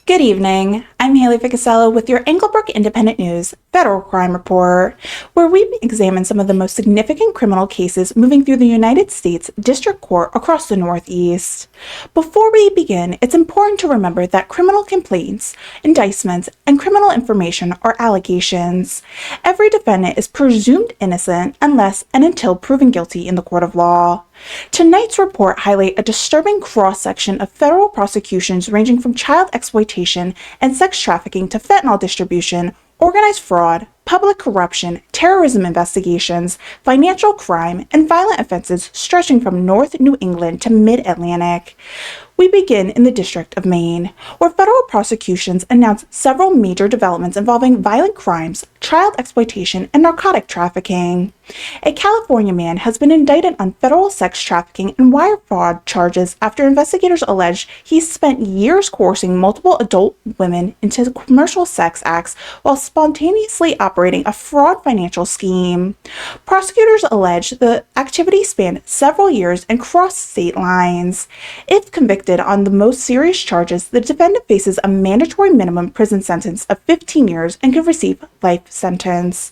Good evening. I'm Haylee Ficuciello with your Englebrook Independent News Federal Crime Report, where we examine some of the most significant criminal cases moving through the United States District Court across the Northeast. Before we begin, it's important to remember that criminal complaints, indictments, and criminal information are allegations. Every defendant is presumed innocent unless and until proven guilty in the court of law. Tonight's report highlights a disturbing cross-section of federal prosecutions ranging from child exploitation and sex trafficking to fentanyl distribution, organized fraud, public corruption, terrorism investigations, financial crime, and violent offenses stretching from North New England to Mid-Atlantic. We begin in the District of Maine, where federal prosecutions announced several major developments involving violent crimes, child exploitation, and narcotic trafficking. A California man has been indicted on federal sex trafficking and wire fraud charges after investigators allege he spent years coercing multiple adult women into commercial sex acts while spontaneously operating a fraud financial scheme. Prosecutors allege the activity spanned several years and crossed state lines. If convicted on the most serious charges, the defendant faces a mandatory minimum prison sentence of 15 years and could receive life sentence.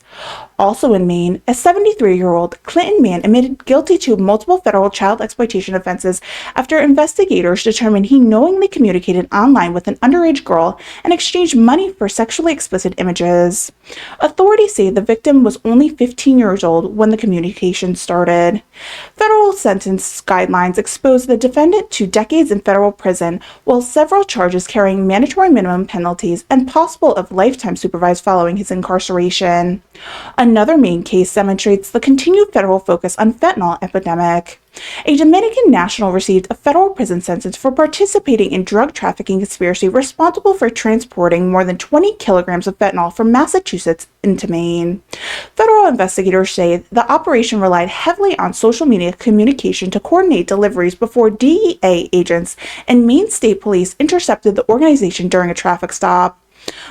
Also in Maine, a 73-year-old Clinton man admitted guilty to multiple federal child exploitation offenses after investigators determined he knowingly communicated online with an underage girl and exchanged money for sexually explicit images. Authorities say the victim was only 15 years old when the communication started. Federal sentence guidelines expose the defendant to decades in federal prison, while several charges carrying mandatory minimum penalties and possible of lifetime supervised following his incarceration. Another main case demonstrates the continued federal focus on fentanyl epidemic. A Dominican national received a federal prison sentence for participating in drug trafficking conspiracy responsible for transporting more than 20 kilograms of fentanyl from Massachusetts into Maine. Federal investigators say the operation relied heavily on social media communication to coordinate deliveries before DEA agents and Maine State Police intercepted the organization during a traffic stop.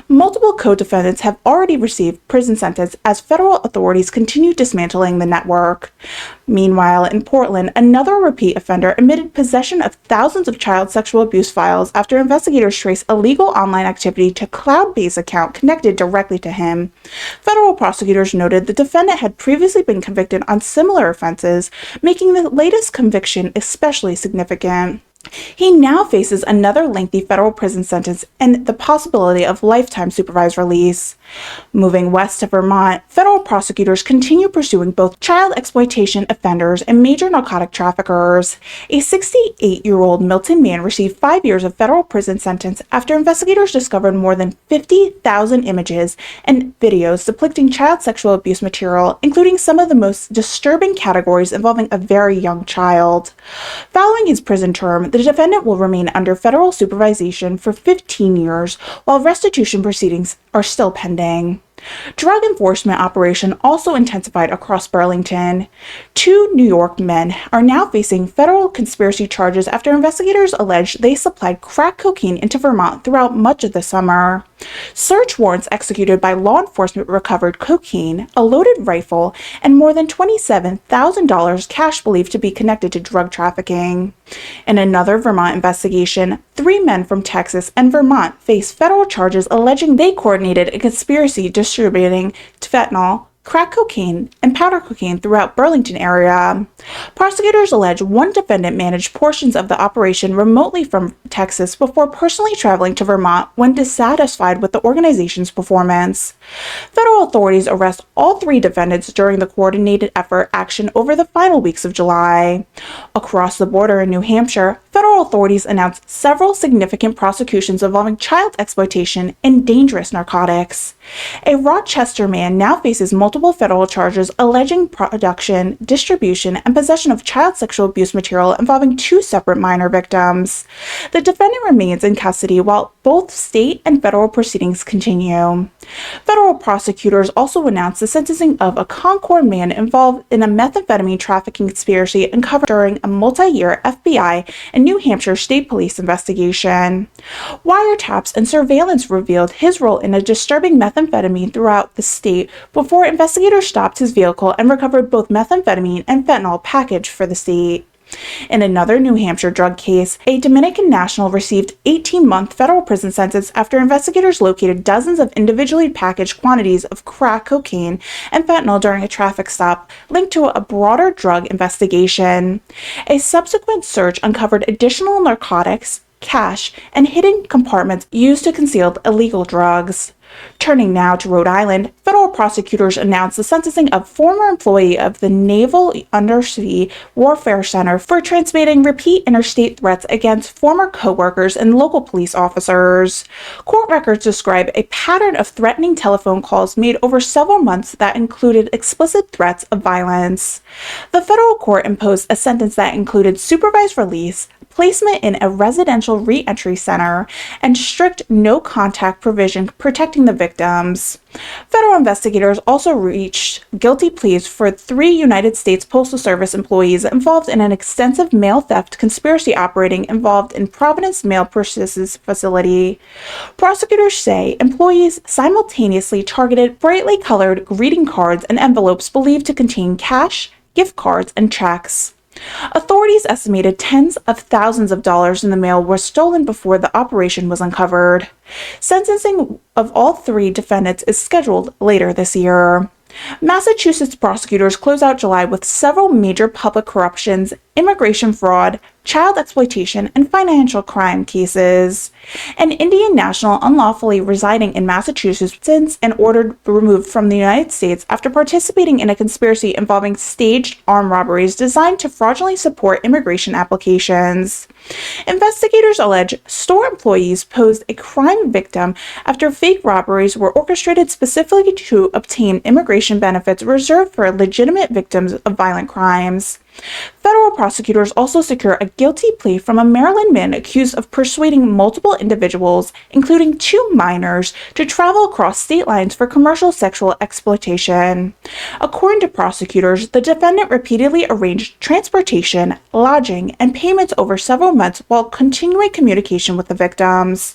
Multiple co-defendants have already received prison sentences as federal authorities continue dismantling the network. Meanwhile, in Portland, another repeat offender admitted possession of thousands of child sexual abuse files after investigators traced illegal online activity to a cloud-based account connected directly to him. Federal prosecutors noted the defendant had previously been convicted on similar offenses, making the latest conviction especially significant. He now faces another lengthy federal prison sentence and the possibility of lifetime supervised release. Moving west to Vermont, federal prosecutors continue pursuing both child exploitation offenders and major narcotic traffickers. A 68-year-old Milton man received 5 years of federal prison sentence after investigators discovered more than 50,000 images and videos depicting child sexual abuse material, including some of the most disturbing categories involving a very young child. Following his prison term, the defendant will remain under federal supervision for 15 years, while restitution proceedings are still pending. Drug enforcement operation also intensified across Burlington. 2 New York men are now facing federal conspiracy charges after investigators allege they supplied crack cocaine into Vermont throughout much of the summer. Search warrants executed by law enforcement recovered cocaine, a loaded rifle, and more than $27,000 cash believed to be connected to drug trafficking. In another Vermont investigation, 3 men from Texas and Vermont face federal charges alleging they coordinated a conspiracy distributing fentanyl, crack cocaine, and powder cocaine throughout Burlington area. Prosecutors allege one defendant managed portions of the operation remotely from Texas before personally traveling to Vermont when dissatisfied with the organization's performance. Federal authorities arrest all 3 defendants during the coordinated effort action over the final weeks of July. Across the border in New Hampshire, federal authorities announced several significant prosecutions involving child exploitation and dangerous narcotics. A Rochester man now faces multiple federal charges alleging production, distribution, and possession of child sexual abuse material involving 2 separate minor victims. The defendant remains in custody while both state and federal proceedings continue. Federal prosecutors also announced the sentencing of a Concord man involved in a methamphetamine trafficking conspiracy uncovered during a multi-year FBI and New Hampshire State Police investigation. Wiretaps and surveillance revealed his role in a disturbing methamphetamine throughout the state before investigators stopped his vehicle and recovered both methamphetamine and fentanyl packaged for the state. In another New Hampshire drug case, a Dominican national received 18-month federal prison sentence after investigators located dozens of individually packaged quantities of crack cocaine and fentanyl during a traffic stop linked to a broader drug investigation. A subsequent search uncovered additional narcotics, cash, and hidden compartments used to conceal illegal drugs. Turning now to Rhode Island, federal prosecutors announced the sentencing of former employee of the Naval Undersea Warfare Center for transmitting repeat interstate threats against former co-workers and local police officers. Court records describe a pattern of threatening telephone calls made over several months that included explicit threats of violence. The federal court imposed a sentence that included supervised release, placement in a residential re-entry center, and strict no-contact provision protecting the victims. Federal investigators also reached guilty pleas for 3 United States Postal Service employees involved in an extensive mail theft conspiracy operating involved in Providence Mail Purchases facility. Prosecutors say employees simultaneously targeted brightly colored greeting cards and envelopes believed to contain cash, gift cards, and checks. Authorities estimated tens of thousands of dollars in the mail were stolen before the operation was uncovered. Sentencing of all 3 defendants is scheduled later this year. Massachusetts prosecutors close out July with several major public corruptions, immigration fraud, child exploitation, and financial crime cases. An Indian national unlawfully residing in Massachusetts since and ordered removed from the United States after participating in a conspiracy involving staged armed robberies designed to fraudulently support immigration applications. Investigators allege store employees posed a crime victim after fake robberies were orchestrated specifically to obtain immigration benefits reserved for legitimate victims of violent crimes. Federal prosecutors also secure a guilty plea from a Maryland man accused of persuading multiple individuals, including 2 minors, to travel across state lines for commercial sexual exploitation. According to prosecutors, the defendant repeatedly arranged transportation, lodging, and payments over several months while continuing communication with the victims.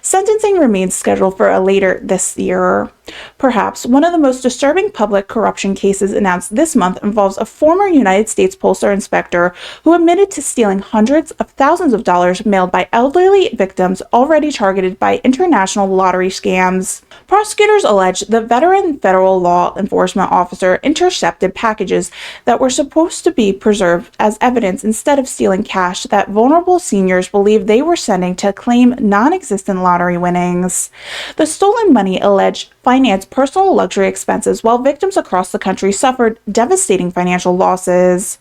Sentencing remains scheduled for later this year. Perhaps one of the most disturbing public corruption cases announced this month involves a former United States Postal Inspector who admitted to stealing hundreds of thousands of dollars mailed by elderly victims already targeted by international lottery scams. Prosecutors allege the veteran federal law enforcement officer intercepted packages that were supposed to be preserved as evidence instead of stealing cash that vulnerable seniors believed they were sending to claim non-existent lottery winnings. The stolen money alleged financed personal luxury expenses while victims across the country suffered devastating financial losses.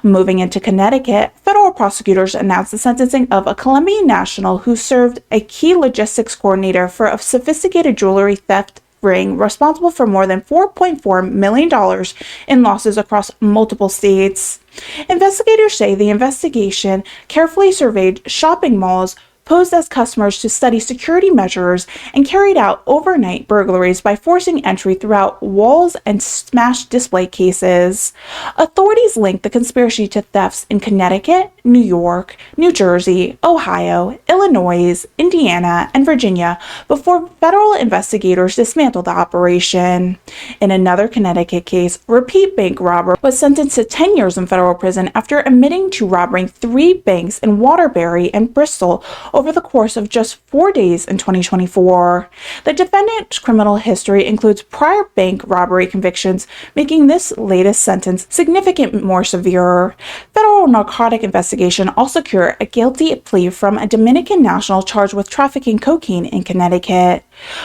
Moving into Connecticut, federal prosecutors announced the sentencing of a Colombian national who served a key logistics coordinator for a sophisticated jewelry theft ring responsible for more than $4.4 million in losses across multiple states. Investigators say the investigation carefully surveyed shopping malls, posed as customers to study security measures, and carried out overnight burglaries by forcing entry throughout walls and smashed display cases. Authorities linked the conspiracy to thefts in Connecticut, New York, New Jersey, Ohio, Illinois, Indiana, and Virginia before federal investigators dismantled the operation. In another Connecticut case, repeat bank robber was sentenced to 10 years in federal prison after admitting to robbing 3 banks in Waterbury and Bristol over the course of just 4 days in 2024. The defendant's criminal history includes prior bank robbery convictions, making this latest sentence significantly more severe. Federal narcotic investigation also secured a guilty plea from a Dominican national charged with trafficking cocaine in Connecticut.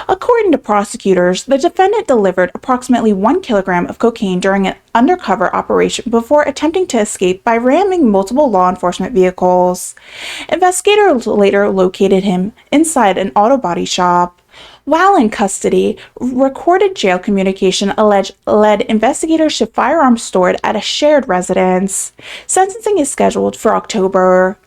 According to prosecutors, the defendant delivered approximately 1 kilogram of cocaine during an undercover operation before attempting to escape by ramming multiple law enforcement vehicles. Investigators later located him inside an auto body shop. While in custody, recorded jail communication led investigators to firearms stored at a shared residence. Sentencing is scheduled for October.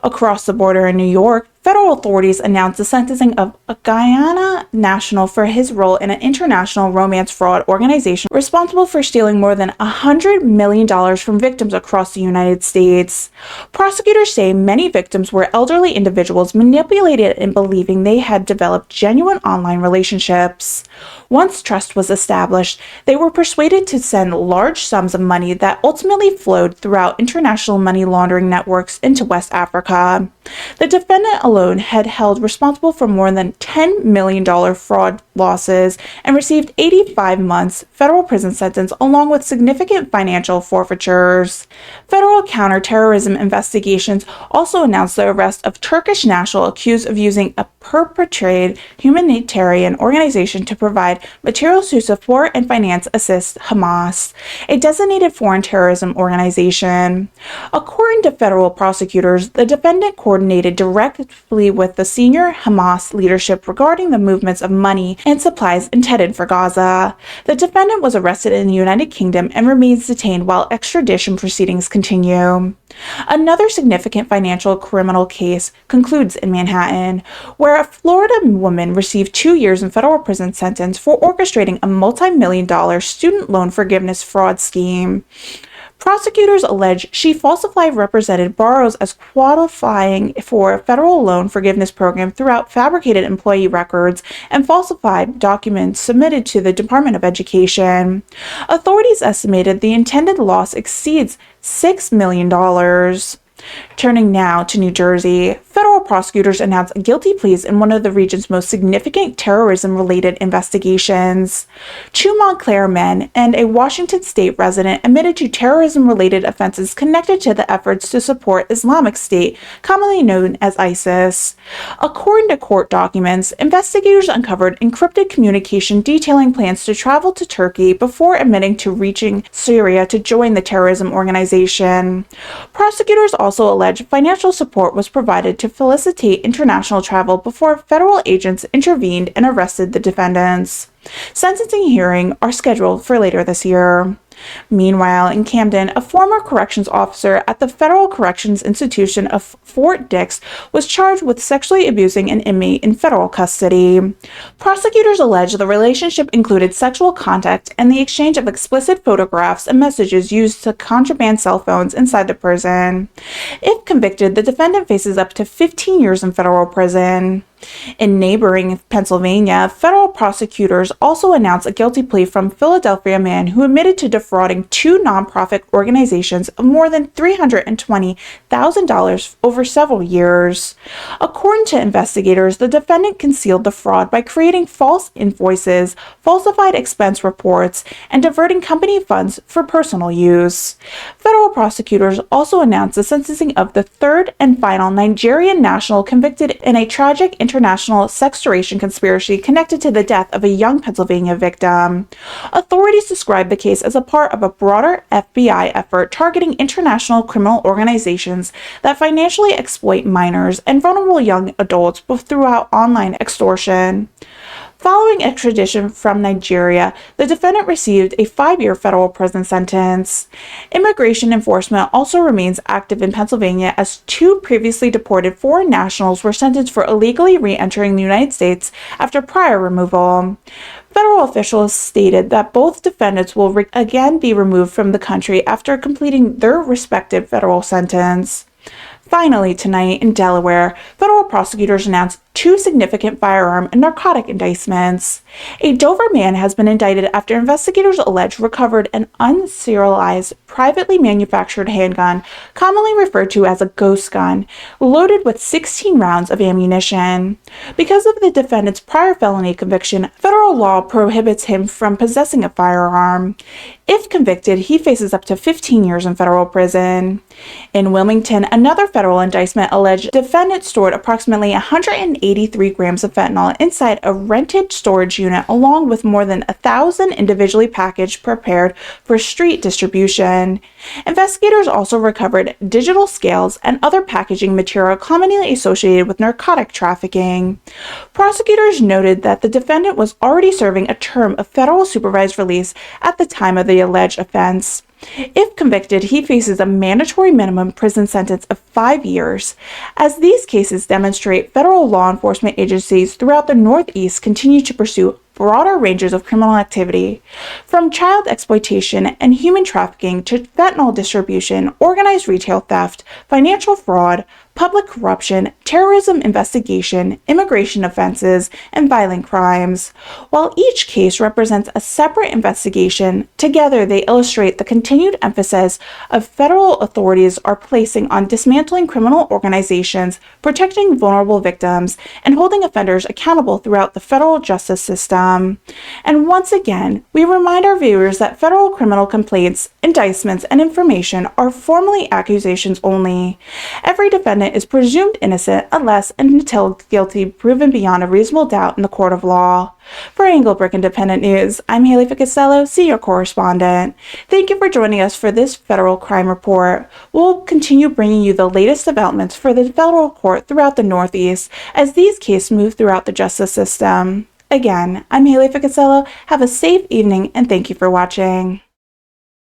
Across the border in New York, federal authorities announced the sentencing of a Guyana national for his role in an international romance fraud organization responsible for stealing more than $100 million from victims across the United States. Prosecutors say many victims were elderly individuals manipulated in believing they had developed genuine online relationships. Once trust was established, they were persuaded to send large sums of money that ultimately flowed throughout international money laundering networks into West Africa. The defendant alone had held responsible for more than $10 million fraud losses and received 85 months federal prison sentence along with significant financial forfeitures. Federal counterterrorism investigations also announced the arrest of Turkish national accused of using a perpetrated humanitarian organization to provide materials to support and finance assist Hamas, a designated foreign terrorism organization. According to federal prosecutors, the defendant coordinated directly with the senior Hamas leadership regarding the movements of money and supplies intended for Gaza. The defendant was arrested in the United Kingdom and remains detained while extradition proceedings continue. Another significant financial criminal case concludes in Manhattan, where a Florida woman received 2 years in federal prison sentence for orchestrating a multi-million-dollar student loan forgiveness fraud scheme. Prosecutors allege she falsified represented borrowers as qualifying for a federal loan forgiveness program throughout fabricated employee records and falsified documents submitted to the Department of Education. Authorities estimated the intended loss exceeds $6 million. Turning now to New Jersey, federal prosecutors announced guilty pleas in one of the region's most significant terrorism-related investigations. Two Montclair men and a Washington state resident admitted to terrorism-related offenses connected to the efforts to support Islamic State, commonly known as ISIS. According to court documents, investigators uncovered encrypted communication detailing plans to travel to Turkey before admitting to reaching Syria to join the terrorism organization. Prosecutors also alleged financial support was provided to facilitate international travel before federal agents intervened and arrested the defendants. Sentencing hearings are scheduled for later this year. Meanwhile, in Camden, a former corrections officer at the Federal Corrections Institution of Fort Dix was charged with sexually abusing an inmate in federal custody. Prosecutors allege the relationship included sexual contact and the exchange of explicit photographs and messages used to contraband cell phones inside the prison. If convicted, the defendant faces up to 15 years in federal prison. In neighboring Pennsylvania, federal prosecutors also announced a guilty plea from a Philadelphia man who admitted to defrauding two nonprofit organizations of more than $320,000 over several years. According to investigators, the defendant concealed the fraud by creating false invoices, falsified expense reports, and diverting company funds for personal use. Federal prosecutors also announced the sentencing of the third and final Nigerian national convicted in a tragic international sextortion conspiracy connected to the death of a young Pennsylvania victim. Authorities described the case as a part of a broader FBI effort targeting international criminal organizations that financially exploit minors and vulnerable young adults throughout online extortion. Following extradition from Nigeria, the defendant received a 5-year federal prison sentence. Immigration enforcement also remains active in Pennsylvania as two previously deported foreign nationals were sentenced for illegally re-entering the United States after prior removal. Federal officials stated that both defendants will again be removed from the country after completing their respective federal sentence. Finally, tonight in Delaware, federal prosecutors announced two significant firearm and narcotic indictments. A Dover man has been indicted after investigators allege recovered an unserialized, privately manufactured handgun, commonly referred to as a ghost gun, loaded with 16 rounds of ammunition. Because of the defendant's prior felony conviction, federal law prohibits him from possessing a firearm. If convicted, he faces up to 15 years in federal prison. In Wilmington, another federal indictment alleged the defendant stored approximately 183 grams of fentanyl inside a rented storage unit along with more than 1,000 individually packaged prepared for street distribution. Investigators also recovered digital scales and other packaging material commonly associated with narcotic trafficking. Prosecutors noted that the defendant was already serving a term of federal supervised release at the time of the alleged offense. If convicted, he faces a mandatory minimum prison sentence of 5 years. As these cases demonstrate, federal law enforcement agencies throughout the Northeast continue to pursue broader ranges of criminal activity, from child exploitation and human trafficking to fentanyl distribution, organized retail theft, financial fraud, public corruption, terrorism investigation, immigration offenses, and violent crimes. While each case represents a separate investigation, together they illustrate the continued emphasis of federal authorities are placing on dismantling criminal organizations, protecting vulnerable victims, and holding offenders accountable throughout the federal justice system. And once again, we remind our viewers that federal criminal complaints, indictments, and information are formally accusations only. Every defendant is presumed innocent unless and until guilty proven beyond a reasonable doubt in the court of law. For Englebrook Independent News, I'm Haylee Ficuciello, Senior Correspondent. Thank you for joining us for this Federal Crime Report. We'll continue bringing you the latest developments for the federal court throughout the Northeast as these cases move throughout the justice system. Again, I'm Haylee Ficuciello. Have a safe evening and thank you for watching.